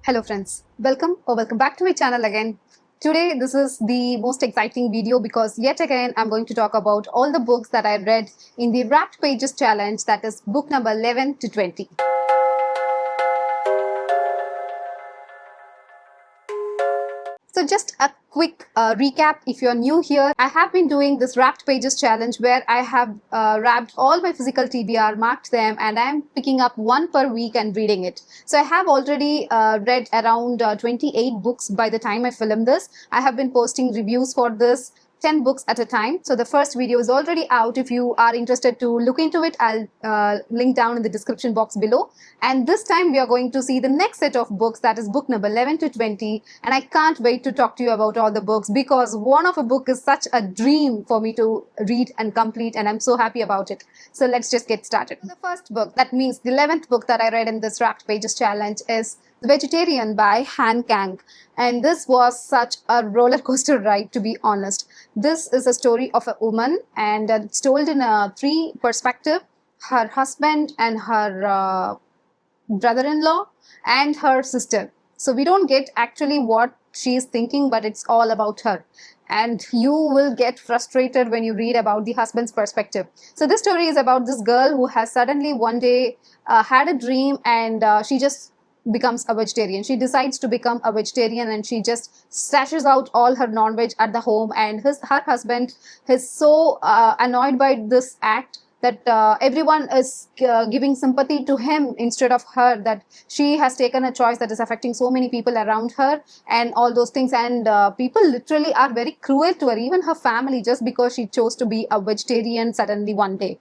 Hello friends, welcome back to my channel again. Today this is the most exciting video because yet again I'm going to talk about all the books that I read in the Wrapped Pages challenge, that is book number 11 to 20. So just a quick recap if you're new here. I have been doing this Wrapped Pages challenge where I have wrapped all my physical TBR, marked them, and I'm picking up one per week and reading it. So I have already read around 28 books by the time I film this. I have been posting reviews for this 10 books at a time. So the first video is already out. If you are interested to look into it, I'll link down in the description box below. And this time we are going to see the next set of books, that is book number 11 to 20. And I can't wait to talk to you about all the books because one of a book is such a dream for me to read and complete, and I'm so happy about it. So let's just get started. The first book, that means the 11th book that I read in this Wrapped Pages challenge, is The Vegetarian by Han Kang. And this was such a roller coaster ride, to be honest. This is a story of a woman, and it's told in a three perspective: her husband and her brother-in-law and her sister. So we don't get actually what she's thinking, but it's all about her. And you will get frustrated when you read about the husband's perspective. So this story is about this girl who has suddenly one day had a dream, and she just becomes a vegetarian. She decides to become a vegetarian, and she just stashes out all her non-veg at the home. And her husband is so annoyed by this act that everyone is giving sympathy to him instead of her, that she has taken a choice that is affecting so many people around her and all those things. And people literally are very cruel to her, even her family, just because she chose to be a vegetarian suddenly one day.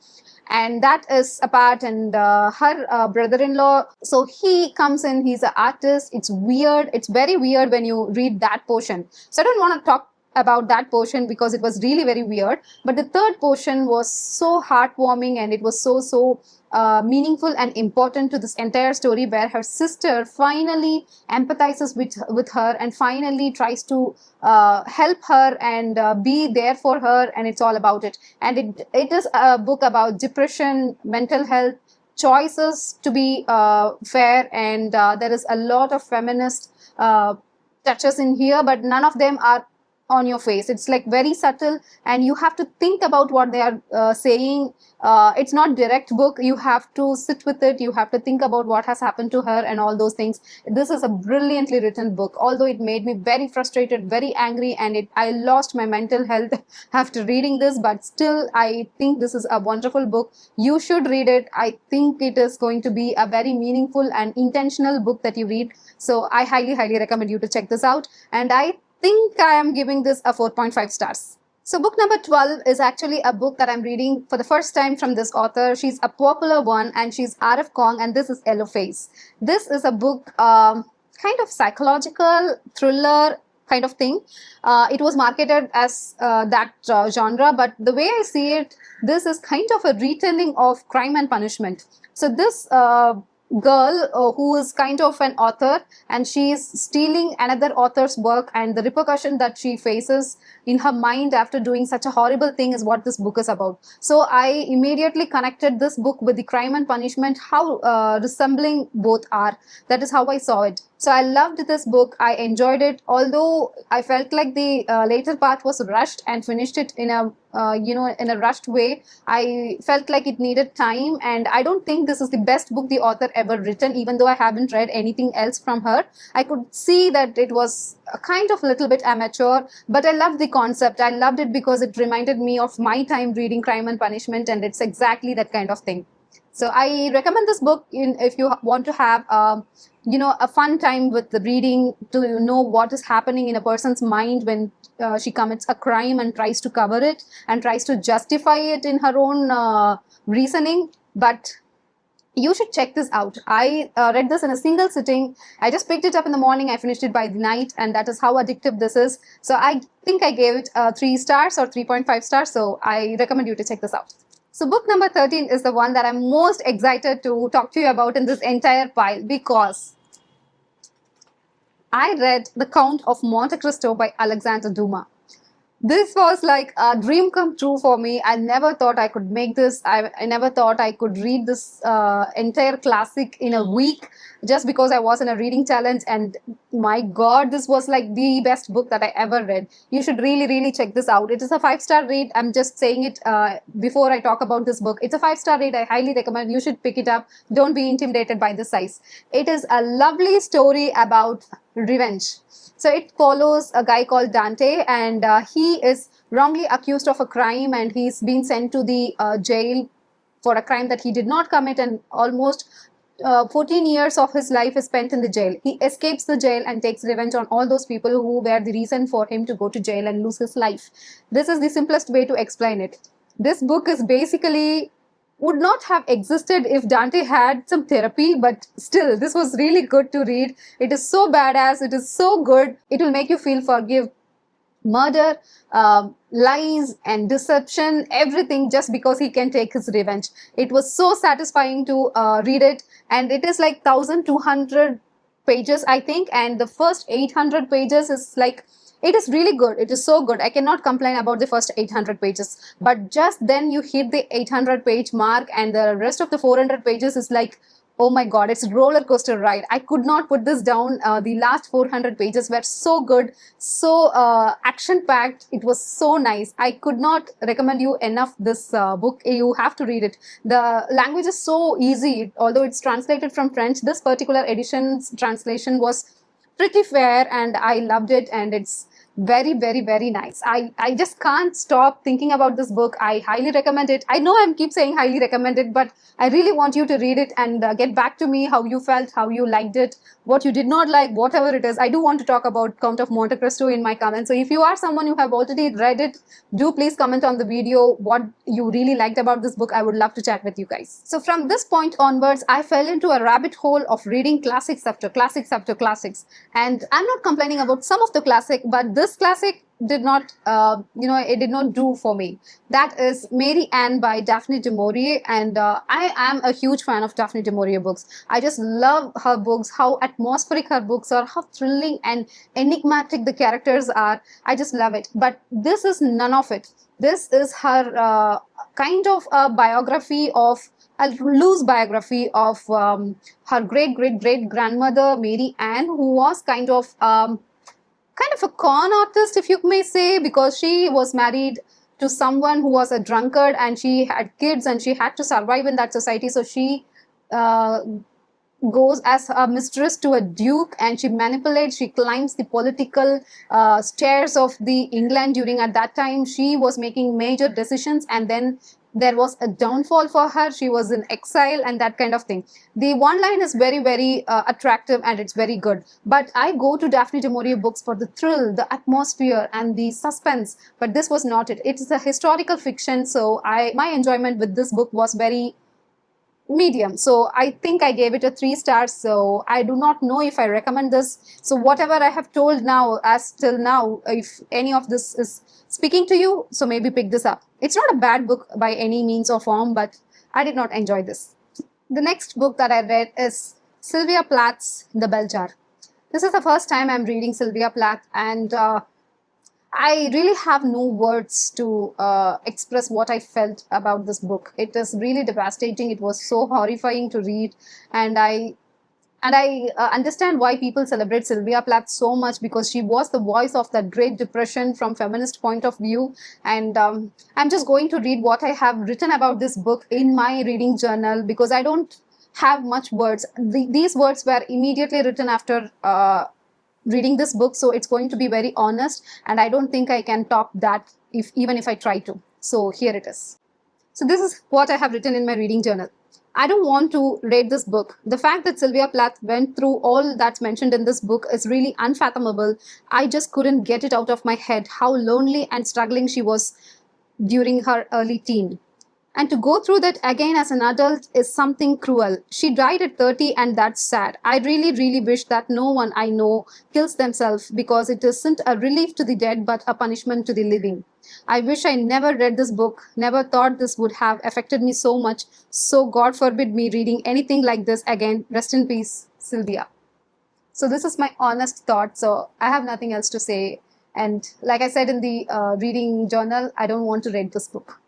And that is apart. And her brother-in-law, so he comes in, he's an artist. It's weird, it's very weird when you read that portion. So I don't want to talk about that portion because it was really very weird, but the third portion was so heartwarming, and it was so meaningful and important to this entire story, where her sister finally empathizes with her and finally tries to help her and be there for her, and it's all about it. And it is a book about depression, mental health, choices to be fair, and there is a lot of feminist touches in here, but none of them are on your face. It's like very subtle, and you have to think about what they are saying. It's not direct book. You have to sit with it. You have to think about what has happened to her and all those things. This is a brilliantly written book, although it made me very frustrated, very angry, and I lost my mental health after reading this. But still, I think this is a wonderful book. You should read it. I think it is going to be a very meaningful and intentional book that you read. So I highly recommend you to check this out. And I think I am giving this a 4.5 stars. So book number 12 is actually a book that I'm reading for the first time from this author. She's a popular one, and she's Arif Kong, and this is Yellow Face. This is a book kind of psychological thriller kind of thing. It was marketed as that genre, but the way I see it, this is kind of a retelling of Crime and Punishment. So this girl who is kind of an author, and she is stealing another author's work, and the repercussion that she faces in her mind after doing such a horrible thing is what this book is about. So I immediately connected this book with the Crime and Punishment, how resembling both are. That is how I saw it. So I loved this book. I enjoyed it, although I felt like the later part was rushed and finished it in a in a rushed way. I felt like it needed time, and I don't think this is the best book the author ever written, even though I haven't read anything else from her. I could see that it was a kind of little bit amateur, but I loved the concept. I loved it because it reminded me of my time reading Crime and Punishment, and it's exactly that kind of thing. So I recommend this book if you want to have a fun time with the reading, to know what is happening in a person's mind when she commits a crime and tries to cover it and tries to justify it in her own reasoning. But you should check this out. I read this in a single sitting. I just picked it up in the morning. I finished it by the night, and that is how addictive this is. So I think I gave it 3 stars or 3.5 stars. So I recommend you to check this out. So book number 13 is the one that I'm most excited to talk to you about in this entire pile, because I read The Count of Monte Cristo by Alexander Dumas. This was like a dream come true for me. I never thought I could make this. I never thought I could read this entire classic in a week just because I was in a reading challenge. And my God, this was like the best book that I ever read. You should really, really check this out. It is a five-star read. I'm just saying it before I talk about this book. It's a five-star read. I highly recommend you should pick it up. Don't be intimidated by the size. It is a lovely story about revenge. So it follows a guy called Dante, and he is wrongly accused of a crime, and he's been sent to the jail for a crime that he did not commit, and almost 14 years of his life is spent in the jail. He escapes the jail and takes revenge on all those people who were the reason for him to go to jail and lose his life. This is the simplest way to explain it. This book is basically would not have existed if Dante had some therapy, but still, this was really good to read. It is so badass, it is so good. It will make you feel forgive murder, lies, and deception, everything just because he can take his revenge. It was so satisfying to read it, and it is like 1200 pages, I think, and the first 800 pages is like it is really good. It is so good. I cannot complain about the first 800 pages. But just then you hit the 800 page mark, and the rest of the 400 pages is like, oh my God, it's a roller coaster ride. I could not put this down. The last 400 pages were so good, so action packed. It was so nice. I could not recommend you enough this book. You have to read it. The language is so easy, although it's translated from French. This particular edition's translation was pretty fair, and I loved it, and it's very, very, very nice. I just can't stop thinking about this book. I highly recommend it. I know I keep saying highly recommend it, but I really want you to read it and get back to me how you felt, how you liked it, what you did not like, whatever it is. I do want to talk about Count of Monte Cristo in my comments. So if you are someone who have already read it, do please comment on the video what you really liked about this book. I would love to chat with you guys. So from this point onwards, I fell into a rabbit hole of reading classics after classics after classics. And I'm not complaining about some of the classic, but this classic did not, it did not do for me. That is Mary Ann by Daphne du Maurier, and I am a huge fan of Daphne du Maurier books. I just love her books, how atmospheric her books are, how thrilling and enigmatic the characters are. I just love it. But this is none of it. This is her kind of a biography of a loose biography of her great great great grandmother Mary Ann, who was kind of a con artist, if you may say, because she was married to someone who was a drunkard, and she had kids, and she had to survive in that society. So she uh, goes as a mistress to a duke, and she manipulates, she climbs the political stairs of the England during at that time. She was making major decisions, and then there was a downfall for her. She was in exile and that kind of thing. The one line is very, very attractive, and it's very good. But I go to Daphne du Maurier books for the thrill, the atmosphere, and the suspense. But this was not it. It is a historical fiction, so my enjoyment with this book was very medium. So I think I gave it a 3 stars. So I do not know if I recommend this. So whatever I have told now, as till now, if any of this is speaking to you, so maybe pick this up. It's not a bad book by any means or form, but I did not enjoy this. The next book that I read is Sylvia Plath's The Bell Jar. This is the first time I'm reading Sylvia Plath, and I really have no words to express what I felt about this book. It is really devastating. It was so horrifying to read, and I understand why people celebrate Sylvia Plath so much, because she was the voice of that Great Depression from feminist point of view. And I'm just going to read what I have written about this book in my reading journal, because I don't have much words. These words were immediately written after reading this book, so it's going to be very honest, and I don't think I can top that even if I try to. So here it is. So this is what I have written in my reading journal. I don't want to rate this book. The fact that Sylvia Plath went through all that's mentioned in this book is really unfathomable. I just couldn't get it out of my head how lonely and struggling she was during her early teen. And to go through that again as an adult is something cruel. She died at 30, and that's sad. I really, really wish that no one I know kills themselves, because it isn't a relief to the dead but a punishment to the living. I wish I never read this book, never thought this would have affected me so much. So God forbid me reading anything like this again. Rest in peace, Sylvia. So this is my honest thought. So I have nothing else to say. And like I said in the reading journal, I don't want to read this book.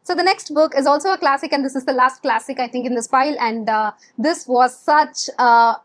So the next book is also a classic, and this is the last classic I think in this pile. And this was such a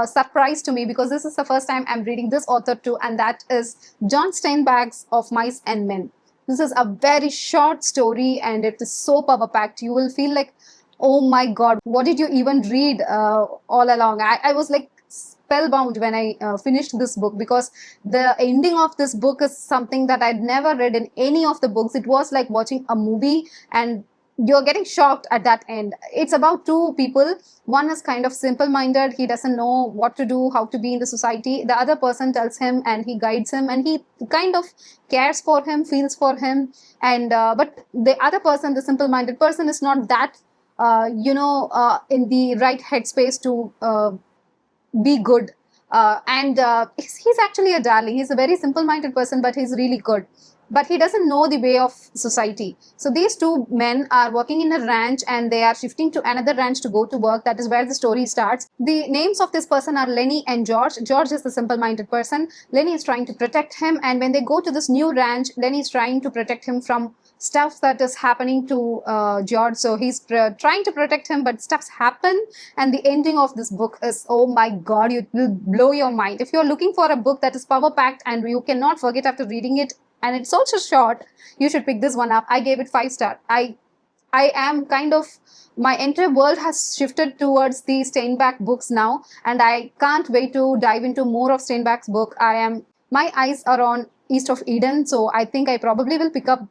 surprise to me, because this is the first time I'm reading this author too, and that is John Steinbeck's Of Mice and Men. This is a very short story, and it is so power packed. You will feel like, oh my god, what did you even read all along? I was like spellbound when I finished this book, because the ending of this book is something that I'd never read in any of the books. It was like watching a movie, and you're getting shocked at that end. It's about two people. One is kind of simple minded, he doesn't know what to do, how to be in the society. The other person tells him and he guides him, and he kind of cares for him, feels for him. And but the other person, the simple minded person, is not that in the right headspace to be good. He's actually a darling. He's a very simple minded person, but he's really good. But he doesn't know the way of society. So these two men are working in a ranch, and they are shifting to another ranch to go to work. That is where the story starts. The names of this person are Lenny and George. George is the simple minded person. Lenny is trying to protect him. And when they go to this new ranch, Lenny is trying to protect him from stuff that is happening to George. So he's trying to protect him, but stuff's happen. And the ending of this book is, oh my god, it will blow your mind. If you're looking for a book that is power packed and you cannot forget after reading it, and it's also short, you should pick this one up. I gave it 5 stars. I am kind of, my entire world has shifted towards the Steinbeck books now, and I can't wait to dive into more of Steinbeck's book. My eyes are on East of Eden, so I think I probably will pick up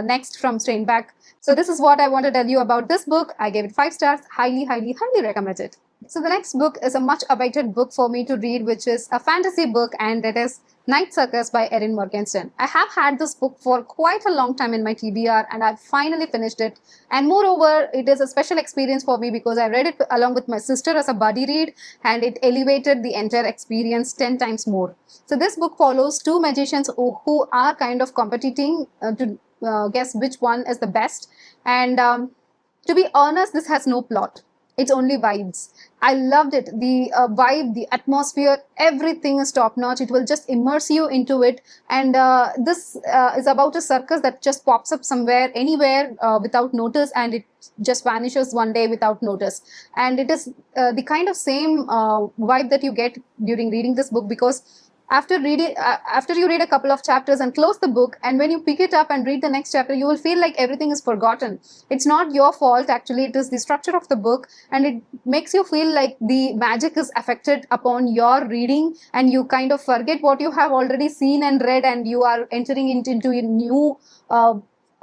next from Steinbeck. So this is what I want to tell you about this book. I gave it 5 stars. Highly, highly, highly recommend it. So the next book is a much awaited book for me to read, which is a fantasy book, and it is Night Circus by Erin Morgenstern. I have had this book for quite a long time in my TBR, and I've finally finished it. And moreover, it is a special experience for me because I read it along with my sister as a buddy read, and it elevated the entire experience 10 times more. So this book follows two magicians who are kind of competing to guess which one is the best. And to be honest, this has no plot. It's only vibes. I loved it. The vibe, the atmosphere, everything is top notch. It will just immerse you into it. And this is about a circus that just pops up somewhere, anywhere without notice, and it just vanishes one day without notice. And it is the kind of same vibe that you get during reading this book, because after you read a couple of chapters and close the book, and when you pick it up and read the next chapter, you will feel like everything is forgotten. It's not your fault, actually. It is the structure of the book, and it makes you feel like the magic is affected upon your reading, and you kind of forget what you have already seen and read, and you are entering into a new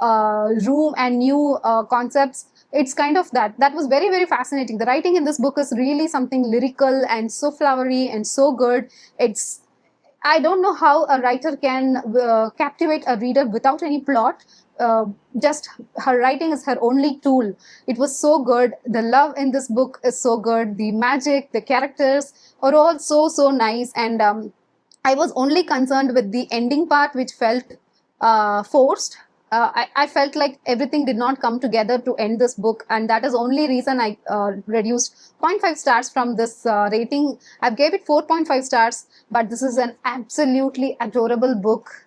room and new concepts. It's kind of that was very, very fascinating. The writing in this book is really something lyrical and so flowery and so good. I don't know how a writer can captivate a reader without any plot. Just her writing is her only tool. It was so good. The love in this book is so good. The magic, the characters are all so, so nice. And I was only concerned with the ending part, which felt forced. I felt like everything did not come together to end this book, and that is only reason I reduced 0.5 stars from this rating. I've gave it 4.5 stars, but this is an absolutely adorable book.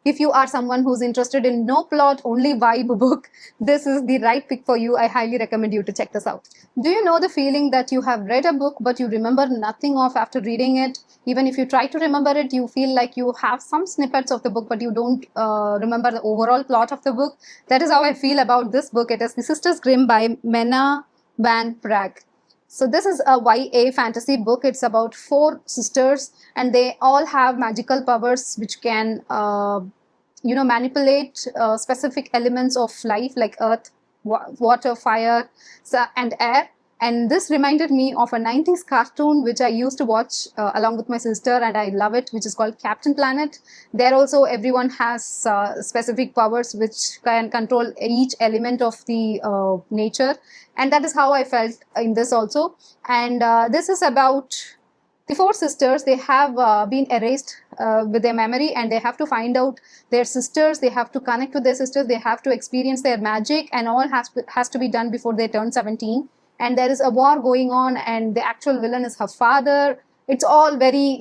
If you are someone who's interested in no plot, only vibe book, this is the right pick for you. I highly recommend you to check this out. Do you know the feeling that you have read a book but you remember nothing of after reading it? Even if you try to remember it, you feel like you have some snippets of the book, but you don't remember the overall plot of the book. That is how I feel about this book. It is The Sisters Grimm by Mena Van Praag. So this is a YA fantasy book. It's about 4 sisters, and they all have magical powers which can, manipulate specific elements of life like earth, water, fire, and air. And this reminded me of a 90s cartoon which I used to watch along with my sister, and I love it, which is called Captain Planet. There also everyone has specific powers which can control each element of the nature. And that is how I felt in this also. And this is about the 4 sisters. They have been erased with their memory, and they have to find out their sisters. They have to connect with their sisters. They have to experience their magic, and all has to be done before they turn 17. And there is a war going on, and the actual villain is her father. It's all very,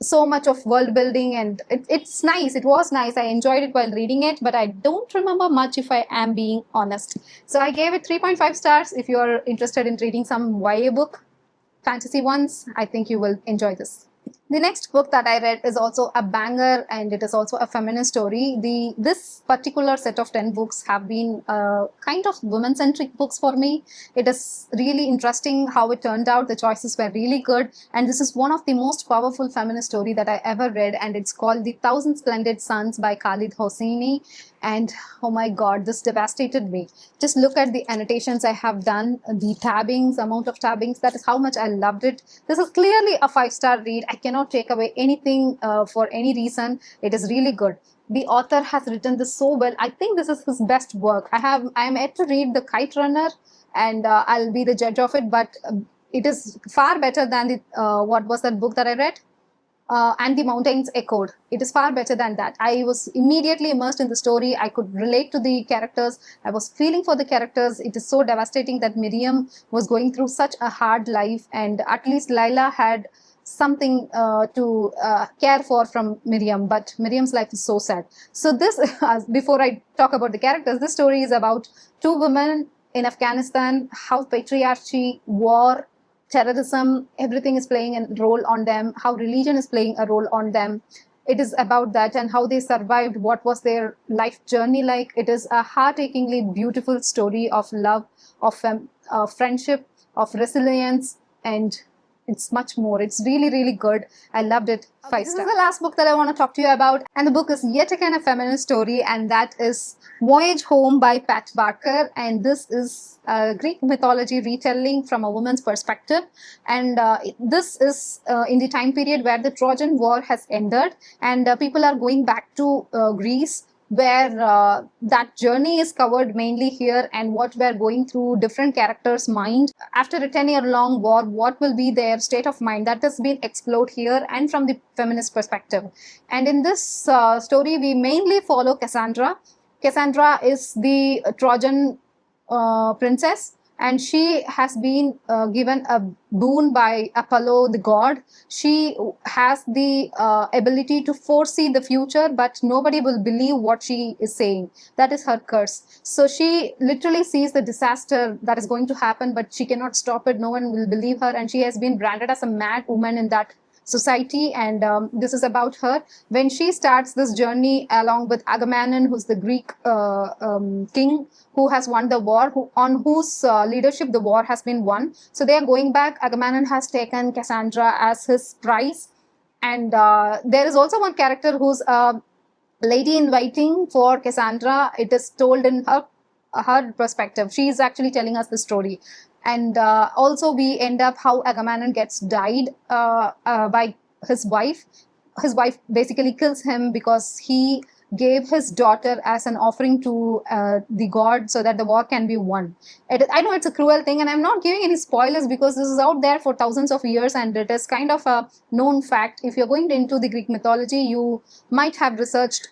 so much of world building, and it's nice. It was nice. I enjoyed it while reading it, but I don't remember much, if I am being honest. So I gave it 3.5 stars. If you're interested in reading some YA book, fantasy ones, I think you will enjoy this. The next book that I read is also a banger, and it is also a feminist story. This particular set of 10 books have been kind of women-centric books for me. It is really interesting how it turned out. The choices were really good, and this is one of the most powerful feminist story that I ever read, and it's called The Thousand Splendid Suns by Khalid Hosseini. And oh my god, this devastated me. Just look at the annotations I have done, the tabbings, amount of tabbings. That is how much I loved it. This is clearly a 5-star read. I cannot take away anything for any reason. It is really good. The author has written this so well. I think this is his best work. I am yet to read The Kite Runner, and I'll be the judge of it, but it is far better than the what was that book that I read? And the Mountains Echoed. It is far better than that. I was immediately immersed in the story. I could relate to the characters. I was feeling for the characters. It is so devastating that Miriam was going through such a hard life, and at least Lila had something to care for from Miriam, but Miriam's life is so sad. So this, before I talk about the characters, this story is about two women in Afghanistan, how patriarchy, war, terrorism, everything is playing a role on them, how religion is playing a role on them. It is about that and how they survived, what was their life journey like. It is a heart-achingly beautiful story of love, of friendship, of resilience, and it's much more. It's really, really good. I loved it. 5 stars. This is the last book that I want to talk to you about, and the book is yet again a feminist story, and that is Voyage Home by Pat Barker. And this is a Greek mythology retelling from a woman's perspective, and this is in the time period where the Trojan War has ended, and people are going back to Greece, where that journey is covered mainly here, and what we're going through different characters' mind after a 10-year-long war. What will be their state of mind? That has been explored here, and from the feminist perspective. And in this story, we mainly follow Cassandra. Cassandra is the Trojan princess, and she has been given a boon by Apollo, the god. She has the ability to foresee the future, but nobody will believe what she is saying. That is her curse. So she literally sees the disaster that is going to happen, but she cannot stop it. No one will believe her, and she has been branded as a mad woman in that society. And this is about her when she starts this journey along with Agamemnon, who's the Greek king who has won the war, on whose leadership the war has been won. So they are going back. Agamemnon has taken Cassandra as his prize, and there is also one character who's a lady in waiting for Cassandra. It is told in her perspective. She is actually telling us the story. And also we end up how Agamemnon gets died by his wife. His wife basically kills him because he gave his daughter as an offering to the god so that the war can be won. I know it's a cruel thing, and I'm not giving any spoilers because this is out there for thousands of years, and it is kind of a known fact. If you're going into the Greek mythology, you might have researched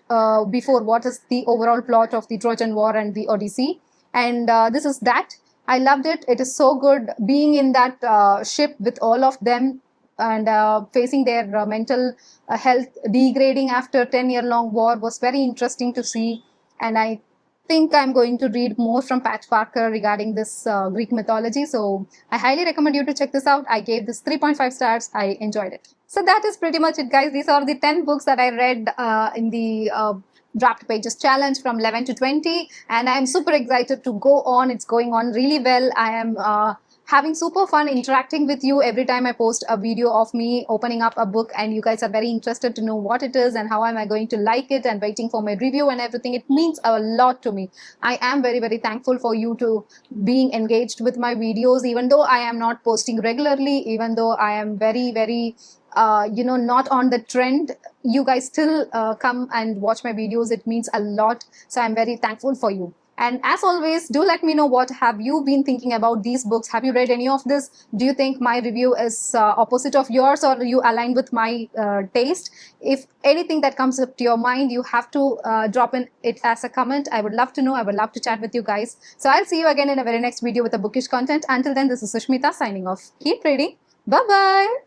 before what is the overall plot of the Trojan War and the Odyssey. And this is that. I loved it. It is so good being in that ship with all of them, and facing their mental health degrading after a 10-year-long war was very interesting to see. And I think I'm going to read more from Pat Barker regarding this Greek mythology. So I highly recommend you to check this out. I gave this 3.5 stars. I enjoyed it. So that is pretty much it, guys. These are the 10 books that I read in the Draft Pages challenge from 11 to 20, and I'm super excited to go on. It's going on really well. I am having super fun interacting with you every time I post a video of me opening up a book, and you guys are very interested to know what it is and how am I going to like it, and waiting for my review and everything. It means a lot to me. I am very, very thankful for you to being engaged with my videos, even though I am not posting regularly, even though I am very, very not on the trend. You guys still come and watch my videos. It means a lot. So I'm very thankful for you. And as always, do let me know what have you been thinking about these books. Have you read any of this? Do you think my review is opposite of yours, or you align with my taste? If anything that comes up to your mind, you have to drop in it as a comment. I would love to know. I would love to chat with you guys. So I'll see you again in a very next video with a bookish content. Until then, this is Sushmita signing off. Keep reading. Bye-bye.